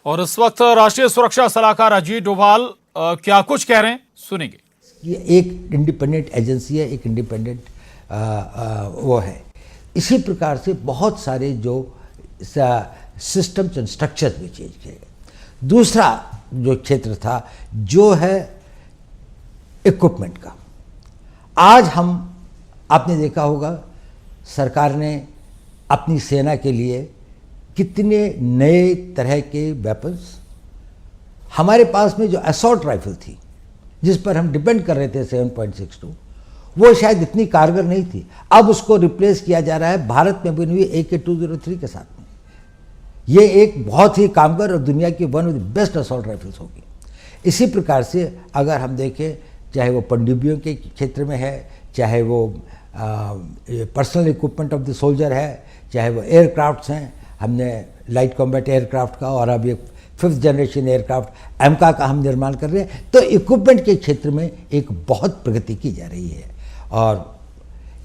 और इस वक्त राष्ट्रीय सुरक्षा सलाहकार अजीत डोभाल क्या कुछ कह रहे हैं, सुनेंगे। ये एक इंडिपेंडेंट एजेंसी है, एक इंडिपेंडेंट वो है। इसी प्रकार से बहुत सारे जो सिस्टम्स एंड स्ट्रक्चर्स भी चेंज किए गए। दूसरा जो क्षेत्र था जो है इक्विपमेंट का। आज आपने देखा होगा सरकार ने अपनी सेना के लिए कितने नए तरह के वेपन्स, हमारे पास में जो असॉल्ट राइफल थी जिस पर हम डिपेंड कर रहे थे 7.62, वो शायद इतनी कारगर नहीं थी। अब उसको रिप्लेस किया जा रहा है भारत में बनी हुई AK-203 के साथ में। ये एक बहुत ही कामगर और दुनिया की one of the best assault rifles होगी। इसी प्रकार से अगर हम देखें, चाहे वो पनडुब्बियों के क्षेत्र में है, चाहे वो personal equipment of the soldier है, चाहे वो एयरक्राफ्ट्स हैं, हमने लाइट कॉम्बैट एयरक्राफ्ट का और अभी 5th जनरेशन एयरक्राफ्ट एमका का हम निर्माण कर रहे हैं। तो इक्विपमेंट के क्षेत्र में एक बहुत प्रगति की जा रही है। और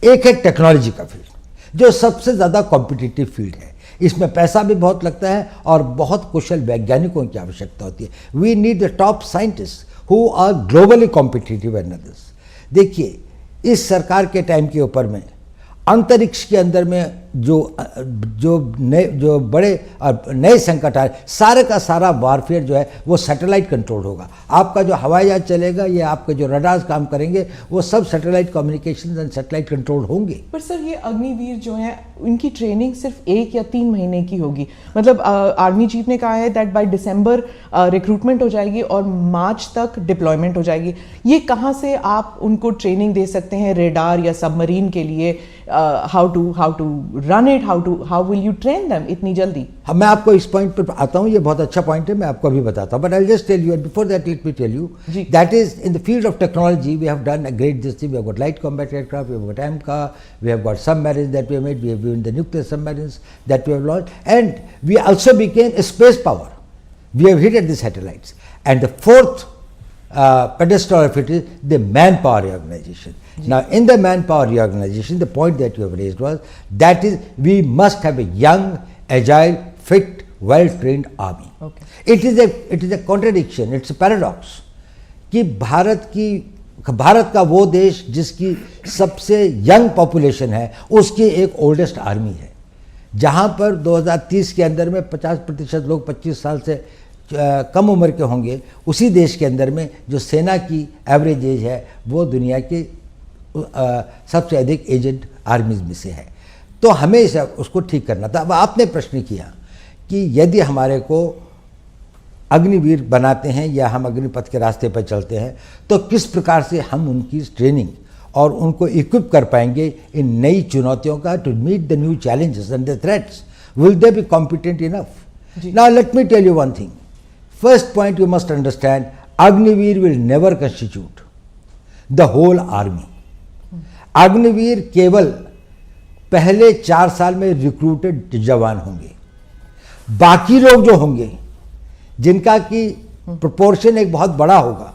एक है टेक्नोलॉजी का फील्ड जो सबसे ज़्यादा कॉम्पिटिटिव फील्ड है। इसमें पैसा भी बहुत लगता है और बहुत कुशल वैज्ञानिकों की आवश्यकता होती है। We need the top scientist who are globally competitive and others. देखिए, इस सरकार के टाइम के ऊपर में अंतरिक्ष के अंदर में जो बड़े नए संकट आए, सारे का सारा वारफेयर जो है वो सैटेलाइट कंट्रोल होगा। आपका जो हवाई जहाज चलेगा या आपके जो रडार्स काम करेंगे वो सब satellite communication and satellite control होंगे। पर सर, ये अग्निवीर जो है उनकी ट्रेनिंग सिर्फ 1 या 3 महीने की होगी। मतलब आर्मी चीफ ने कहा है दैट बाय दिसंबर रिक्रूटमेंट हो जाएगी और मार्च तक डिप्लॉयमेंट हो जाएगी। ये कहाँ से आप उनको ट्रेनिंग दे सकते हैं रेडार या सबमरीन के लिए? How to run it, how will you train them इतनी जल्दी? मैं आपको इस पॉइंट पर आता हूँ, ये बहुत अच्छा पॉइंट है, मैं आपको अभी बताता हूँ। But I just tell you, and before that let me tell you that is in the field of technology we have done a great this thing. We have got light combat aircraft, we have got AMCA, we have got submarines that we have made, we have given the nuclear submarines that we have launched, and we also became a space power. We have hit at the satellites. And the fourth pedestal of it is the manpower reorganization. Now, in the manpower reorganization, the point that you have raised was that is we must have a young, agile, fit, well-trained army. Okay. It is a contradiction. It's a paradox कि भारत का वो देश जिसकी सबसे young population है, उसकी एक oldest army है। जहाँ पर 2030 के अंदर में 50% लोग 25 साल से कम उम्र के होंगे, उसी देश के अंदर में जो सेना की एवरेज एज है वो दुनिया के सबसे अधिक एजेड आर्मीज में से है। तो हमें उसको ठीक करना था। अब आपने प्रश्न किया कि यदि हमारे को अग्निवीर बनाते हैं या हम अग्निपथ के रास्ते पर चलते हैं तो किस प्रकार से हम उनकी ट्रेनिंग और उनको इक्विप कर पाएंगे इन नई चुनौतियों का, to meet the new challenges and the threats. Will they be competent enough? Now let me tell you one thing. First point you must understand, Agniveer will never constitute the whole army. Agniveer केवल पहले 4 साल में recruited जवान होंगे। बाकी लोग जो होंगे जिनका की प्रोपोर्शन एक बहुत बड़ा होगा,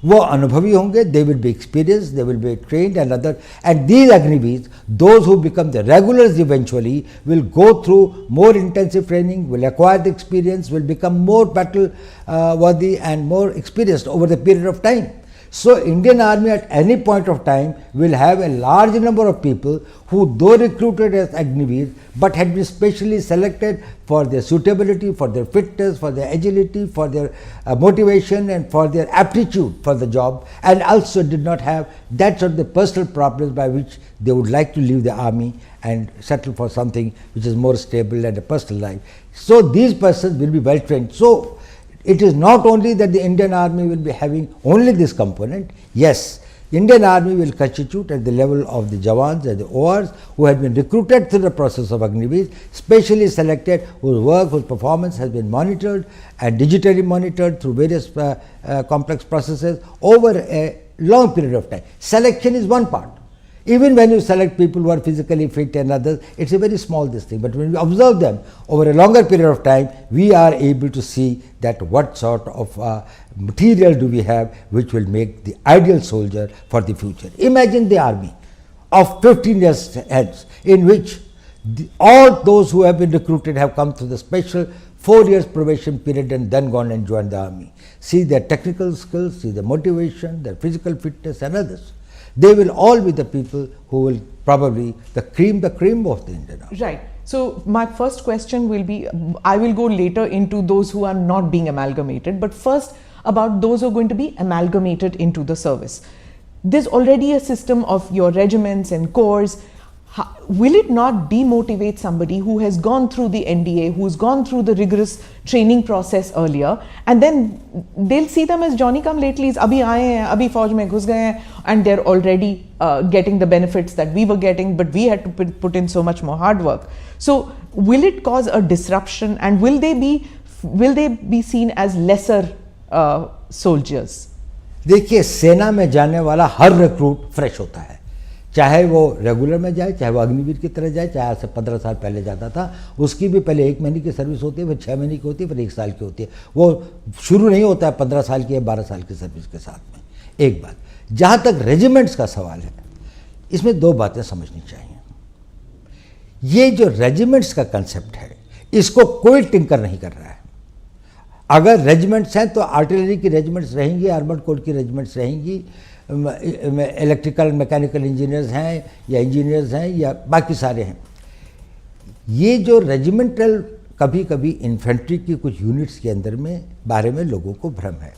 वो अनुभवी होंगे, they will be experienced, they will be trained and other, and these agniveers, those who become the regulars eventually will go through more intensive training, will acquire the experience, will become more battle worthy and more experienced over the period of time. So Indian Army at any point of time will have a large number of people who, though recruited as Agniveer, but had been specially selected for their suitability, for their fitness, for their agility, for their motivation and for their aptitude for the job, and also did not have that sort of the personal problems by which they would like to leave the army and settle for something which is more stable and a personal life. So these persons will be well trained. So it is not only that the Indian Army will be having only this component. Yes, Indian Army will constitute at the level of the Jawans and the ORs who have been recruited through the process of Agniveer, specially selected, whose work, whose performance has been monitored and digitally monitored through various complex processes over a long period of time. Selection is one part. Even when you select people who are physically fit and others, it's a very small thing. But when we observe them over a longer period of time, we are able to see that what sort of material do we have which will make the ideal soldier for the future. Imagine the army of 15 years hence, in which All those who have been recruited have come through the special 4 years probation period and then gone and joined the army. See their technical skills, see their motivation, their physical fitness and others. They will all be the people who will probably the cream of the Indian army. Right. So my first question will be, I will go later into those who are not being amalgamated, but first about those who are going to be amalgamated into the service. There's already a system of your regiments and corps. Will it not demotivate somebody who has gone through the NDA, who's gone through the rigorous training process earlier, and then they'll see them as Johnny come latelys, abhi aaye hain, abhi fauj mein ghus gaye hain, and they're already getting the benefits that we were getting, but we had to put in so much more hard work. So will it cause a disruption, and will they be seen as lesser soldiers? देखिए, सेना में जाने वाला हर recruit fresh होता है, चाहे वो regular में जाए, चाहे वो अग्निवीर की तरह जाए, चाहे आज से 15 साल पहले जाता था, उसकी भी पहले 1 महीने की सर्विस होती है, फिर 6 महीने की होती है, फिर 1 साल की होती है। वो शुरू नहीं होता है 15 साल की या 12 साल की सर्विस के साथ में। एक बात, जहाँ तक रेजिमेंट्स का सवाल है, इसमें 2 बातें समझनी चाहिए। ये जो रेजिमेंट्स का कंसेप्ट है, इसको कोई टिंकर नहीं कर रहा है। अगर रेजिमेंट्स हैं तो आर्टिलरी की रेजिमेंट्स रहेंगी, आर्मर्ड कोर की रेजिमेंट्स रहेंगी, इलेक्ट्रिकल मैकेनिकल इंजीनियर्स हैं या इंजीनियर्स हैं या बाकी सारे हैं। ये जो रेजिमेंटल, कभी कभी इन्फेंट्री की कुछ यूनिट्स के अंदर में बारे में लोगों को भ्रम है।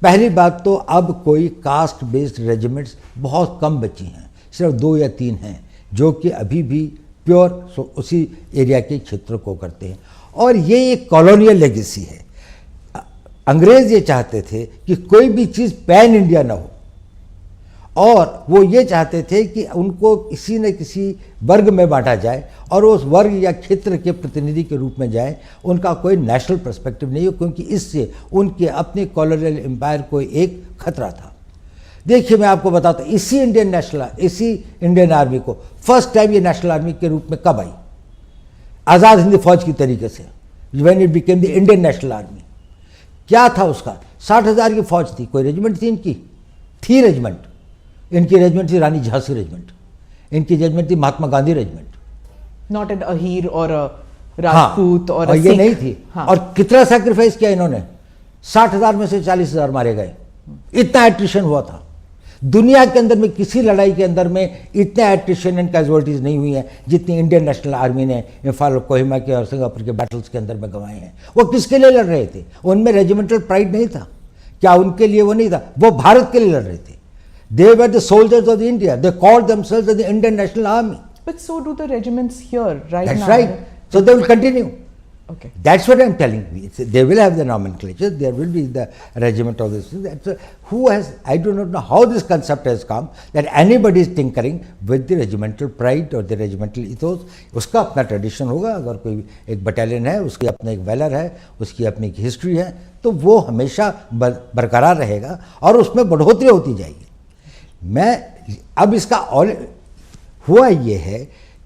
पहली बात तो अब कोई कास्ट बेस्ड रेजिमेंट्स बहुत कम बची हैं, सिर्फ 2 या 3 हैं जो कि अभी भी प्योर उसी एरिया के क्षेत्र को करते हैं। और ये एक कॉलोनियल लेगेसी है। अंग्रेज ये चाहते थे कि कोई भी चीज़ पैन इंडिया ना हो, और वो ये चाहते थे कि उनको किसी न किसी वर्ग में बांटा जाए और उस वर्ग या क्षेत्र के प्रतिनिधि के रूप में जाए। उनका कोई नेशनल पर्सपेक्टिव नहीं हो, क्योंकि इससे उनके अपने कॉलोनियल एम्पायर को एक खतरा था। देखिए, मैं आपको बताता हूँ, इसी इंडियन आर्मी को फर्स्ट टाइम ये नेशनल आर्मी के रूप में कब आई? आज़ाद हिंद फौज की तरीके से, when it became the Indian national army. क्या था उसका? 60,000 की फौज थी। कोई रेजिमेंट थी इनकी? थी रेजिमेंट। इनकी रेजिमेंट थी रानी झांसी रेजिमेंट, इनकी रेजिमेंट थी Mahatma Gandhi regiment, not an Ahir और राजपूत। और ये नहीं थी। और कितना सैक्रिफाइस किया इन्होंने? 60,000 में से 40,000 मारे गए। इतना एट्रिशन हुआ था। दुनिया के अंदर में किसी लड़ाई के अंदर में इतने एट्रिशन एंड कैजुअलिटीज नहीं हुई है जितनी इंडियन नेशनल आर्मी ने इम्फाल, कोहिमा के और सिंगापुर के बैटल्स के अंदर में गंवाए हैं। वो किसके लिए लड़ रहे थे? उनमें रेजिमेंटल प्राइड नहीं था क्या? उनके लिए वो नहीं था, वो भारत के लिए लड़ रहे थे। They were the soldiers of India. They called themselves as the Indian National Army. But so do the regiments here, right? That's now. right. So they will continue. Okay. That's what I'm telling you. They will have the nomenclature. There will be the regiment of this. I do not know how this concept has come that anybody is tinkering with the regimental pride or the regimental ethos. उसका अपना tradition होगा। अगर कोई एक battalion है, उसकी अपना एक वेलर है, उसकी अपनी एक हिस्ट्री है, तो वो हमेशा बरकरार रहेगा और उसमें बढ़ोतरी होती जाएगी। अब इसका हुआ ये है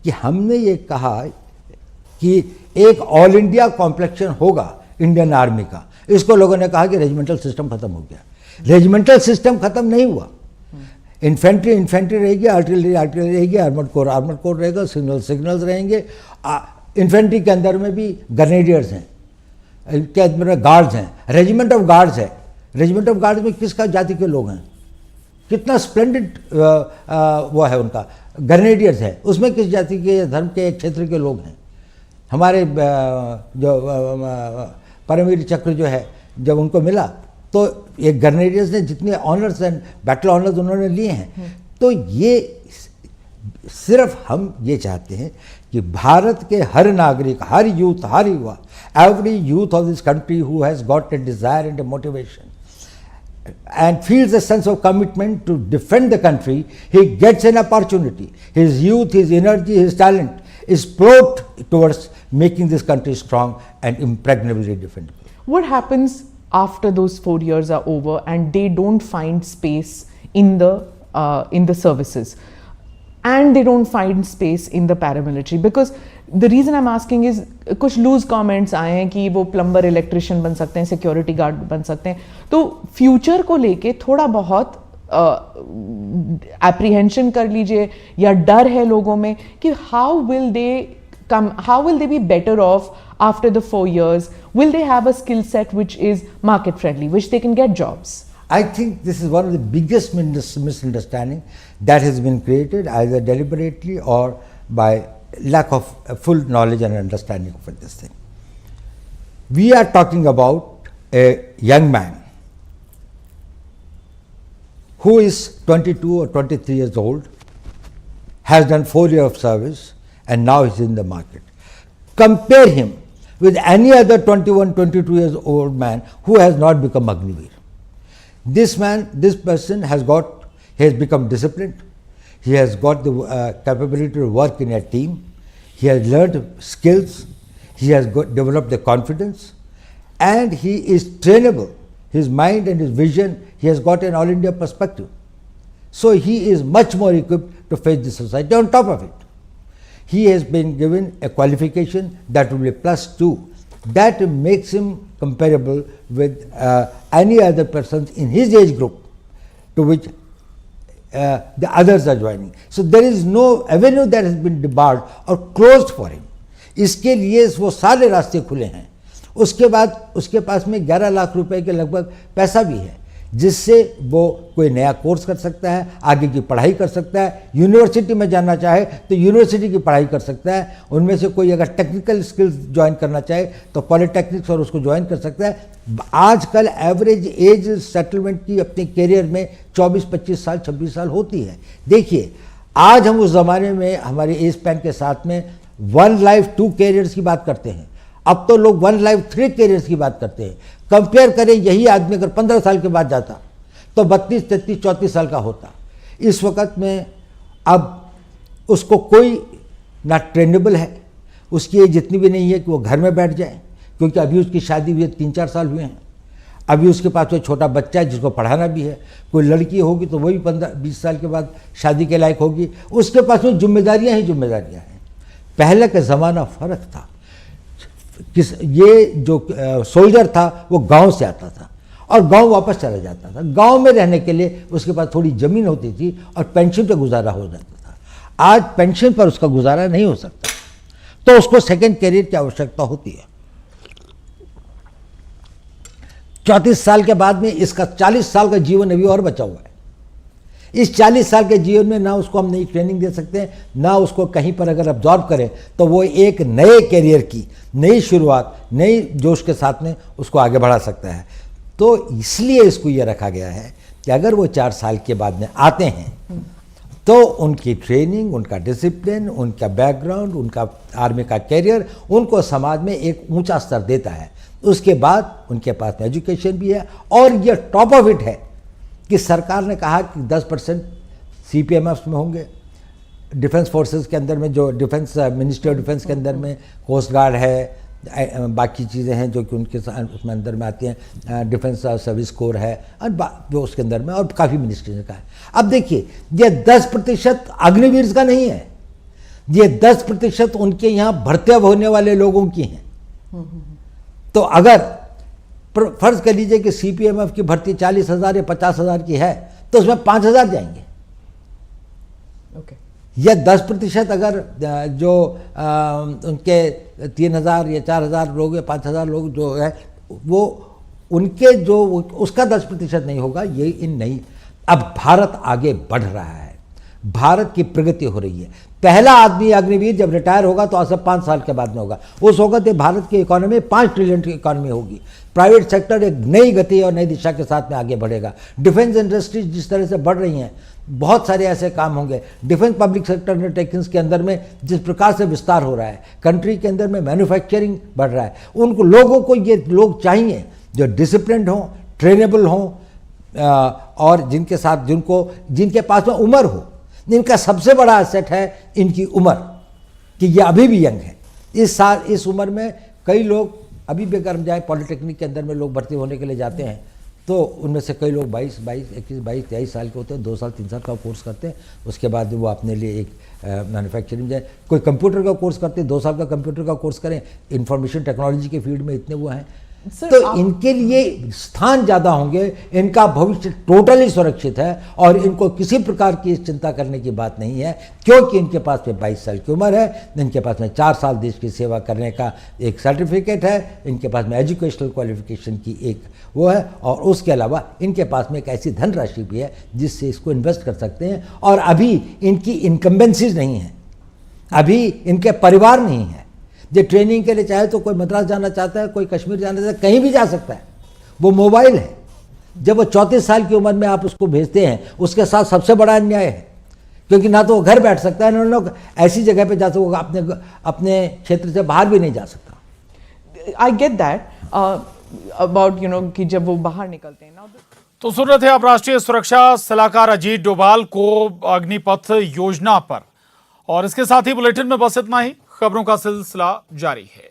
कि हमने ये कहा कि एक ऑल इंडिया कॉम्प्लेक्शन होगा इंडियन आर्मी का। इसको लोगों ने कहा कि रेजिमेंटल सिस्टम खत्म हो गया। रेजिमेंटल सिस्टम खत्म नहीं हुआ। इन्फेंट्री रहेगी, आर्टिलरी रहेगी, आर्मर्ड कोर रहेगा, सिग्नल्स रहेंगे। इन्फेंट्री के अंदर में भी ग्रेनेडियर्स हैं, के अंदर में गार्ड्स हैं, रेजिमेंट ऑफ गार्ड्स है। रेजिमेंट ऑफ गार्ड्स में किसका जाति के लोग हैं? कितना स्प्लेंडेड वो है उनका। ग्रेनेडियर्स है, उसमें किस जाति के, धर्म के, एक क्षेत्र के लोग हैं। हमारे जो परमवीर चक्र जो है, जब उनको मिला तो ये ग्रेनेडियर्स ने जितने ऑनर्स एंड बैटल ऑनर्स उन्होंने लिए हैं। तो ये सिर्फ हम ये चाहते हैं कि भारत के हर नागरिक, हर यूथ, हर युवा, every youth of this country who has got a desire and a motivation and feels a sense of commitment to defend the country, he gets an opportunity. His youth, his energy, his talent is poured towards making this country strong and impregnably defendable. What happens after those 4 years are over and they don't find space in the services, and they don't find space in the paramilitary? Because the reason I'm asking is कुछ loose comments आए हैं कि वो plumber, electrician बन सकते हैं, security guard बन सकते हैं। तो फ्यूचर को लेके थोड़ा बहुत एप्रीहेंशन कर लीजिए या डर है लोगों में कि how will they come, how will they be better off after the 4 years? Will they have a skill set which is market friendly, which they can get jobs? I think this is one of the biggest misunderstanding that has been created either deliberately or by lack of full knowledge and understanding of this thing. We are talking about a young man who is 22 or 23 years old, has done 4 years of service, and now is in the market. Compare him with any other 21, 22 years old man who has not become Agniveer. This person has become disciplined. He has got the capability to work in a team. He has learned skills. He has developed the confidence, and he is trainable. His mind and his vision, he has got an all India perspective. So he is much more equipped to face the society. On top of it, he has been given a qualification that will be +2. That makes him comparable with any other persons in his age group to which the others are joining. So there is no avenue that has been debarred or closed for him. इसके लिए वो सारे रास्ते खुले हैं. उसके बाद उसके पास में 11 लाख रुपए के लगभग पैसा भी है, जिससे वो कोई नया कोर्स कर सकता है, आगे की पढ़ाई कर सकता है. यूनिवर्सिटी में जाना चाहे तो यूनिवर्सिटी की पढ़ाई कर सकता है. उनमें से कोई अगर टेक्निकल स्किल्स ज्वाइन करना चाहे तो पॉलिटेक्निक्स और उसको ज्वाइन कर सकता है. आजकल एवरेज एज सेटलमेंट की अपने करियर में 24-25 साल 26 साल होती है. देखिए, आज हम उस ज़माने में हमारे एज स्पैन के साथ में 1 लाइफ 2 कैरियर्स की बात करते हैं. अब तो लोग 1 लाइफ 3 कैरियर्स की बात करते हैं. कंपेयर करें, यही आदमी अगर 15 साल के बाद जाता तो 32, 33, 34 साल का होता. इस वक्त में अब उसको कोई ना ट्रेनेबल है, उसकी एज जितनी भी नहीं है कि वो घर में बैठ जाए, क्योंकि अभी उसकी शादी हुई 3-4 साल हुए हैं. अभी उसके पास कोई छोटा बच्चा है जिसको पढ़ाना भी है. कोई लड़की होगी तो वही 15-20 साल के बाद शादी के लायक होगी. उसके पास में जिम्मेदारियाँ ही जिम्मेदारियाँ हैं. पहले का ज़माना फ़र्क था. ये जो सोल्जर था वो गांव से आता था और गांव वापस चला जाता था. गांव में रहने के लिए उसके पास थोड़ी ज़मीन होती थी और पेंशन पर गुजारा हो जाता था. आज पेंशन पर उसका गुजारा नहीं हो सकता, तो उसको सेकंड कैरियर की आवश्यकता होती है. 34 साल के बाद में इसका 40 साल का जीवन अभी और बचा हुआ है. इस 40 साल के जीवन में ना उसको हम नई ट्रेनिंग दे सकते हैं, ना उसको कहीं पर अगर अब्जॉर्ब करें तो वो एक नए कैरियर की नई शुरुआत, नई जोश के साथ में उसको आगे बढ़ा सकता है. तो इसलिए इसको ये रखा गया है कि अगर वो 4 साल के बाद में आते हैं तो उनकी ट्रेनिंग, उनका डिसिप्लिन, उनका बैकग्राउंड, उनका आर्मी का कैरियर उनको समाज में एक ऊंचा स्तर देता है. उसके बाद उनके पास एजुकेशन भी है, और ये टॉप ऑफ इट है कि सरकार ने कहा कि 10% CPMF में होंगे. डिफेंस फोर्सेस के अंदर में, जो डिफेंस मिनिस्ट्री ऑफ डिफेंस के अंदर में कोस्ट गार्ड है, बाकी चीज़ें हैं जो कि उनके उसमें अंदर में आती हैं, डिफेंस सर्विस कोर है, और जो उसके अंदर में और काफ़ी मिनिस्ट्री का है. अब देखिए, ये 10% अग्निवीर का नहीं है, ये 10% उनके यहाँ भर्ती होने वाले लोगों की हैं. तो अगर फर्ज कर लीजिए कि CPMF की भर्ती 40,000 या 50,000 की है तो उसमें 5,000 जाएंगे. ओके. या 10% अगर जो उनके 3,000 या 4,000 लोग या 5,000 लोग जो है वो उनके जो उसका 10% नहीं होगा. ये इन नहीं. अब भारत आगे बढ़ रहा है, भारत की प्रगति हो रही है. पहला आदमी अग्निवीर जब रिटायर होगा तो आज से 5 साल के बाद में होगा. उस वक्त भारत की इकोनॉमी 5 ट्रिलियन की इकोनॉमी होगी. प्राइवेट सेक्टर एक नई गति और नई दिशा के साथ में आगे बढ़ेगा. डिफेंस इंडस्ट्रीज जिस तरह से बढ़ रही हैं, बहुत सारे ऐसे काम होंगे. डिफेंस पब्लिक सेक्टर अंडरटेकिंग्स के अंदर में जिस प्रकार से विस्तार हो रहा है, कंट्री के अंदर में मैन्युफैक्चरिंग बढ़ रहा है. उनको लोगों को ये लोग चाहिए जो डिसिप्लिन्ड हों, ट्रेनेबल हों, और जिनके साथ जिनके पास में उम्र हो. इनका सबसे बड़ा एसेट है इनकी उम्र, कि ये अभी भी यंग है. इस उम्र में कई लोग अभी भी अगर हम जाए पॉलिटेक्निक के अंदर में लोग भर्ती होने के लिए जाते हैं तो उनमें से कई लोग 22, 21, 22, 23 साल के होते हैं. 2 साल 3 साल का कोर्स करते हैं. उसके बाद वो अपने लिए एक मैन्युफैक्चरिंग जाए. कोई कंप्यूटर का कोर्स करते हैं, 2 साल का कंप्यूटर का कोर्स करें. इंफॉर्मेशन टेक्नोलॉजी के फील्ड में इतने वो हैं. सर, तो इनके लिए स्थान ज्यादा होंगे, इनका भविष्य टोटली सुरक्षित है और इनको किसी प्रकार की चिंता करने की बात नहीं है, क्योंकि इनके पास में 22 साल की उम्र है, इनके पास में 4 साल देश की सेवा करने का एक सर्टिफिकेट है, इनके पास में एजुकेशनल क्वालिफिकेशन की एक वो है, और उसके अलावा इनके पास में एक ऐसी धनराशि भी है जिससे इसको इन्वेस्ट कर सकते हैं। और अभी इनकी इनकम्बेंसीज नहीं है, अभी इनके परिवार नहीं है। जो ट्रेनिंग के लिए चाहे तो कोई मद्रास जाना चाहता है, कोई कश्मीर जाना चाहता है, कहीं भी जा सकता है, वो मोबाइल है। जब वो 34 साल की उम्र में आप उसको भेजते हैं, उसके साथ सबसे बड़ा अन्याय है, क्योंकि ना तो वो घर बैठ सकता है, ना लोग ऐसी जगह पे जा सकता, अपने क्षेत्र से बाहर भी नहीं जा सकता। आई गेट दैट अबाउट कि जब वो बाहर निकलते हैं ना। तो सुन रहे थे आप राष्ट्रीय सुरक्षा सलाहकार अजीत डोभाल को अग्निपथ योजना पर, और इसके साथ ही बुलेटिन में बस इतना ही। खबरों का सिलसिला जारी है।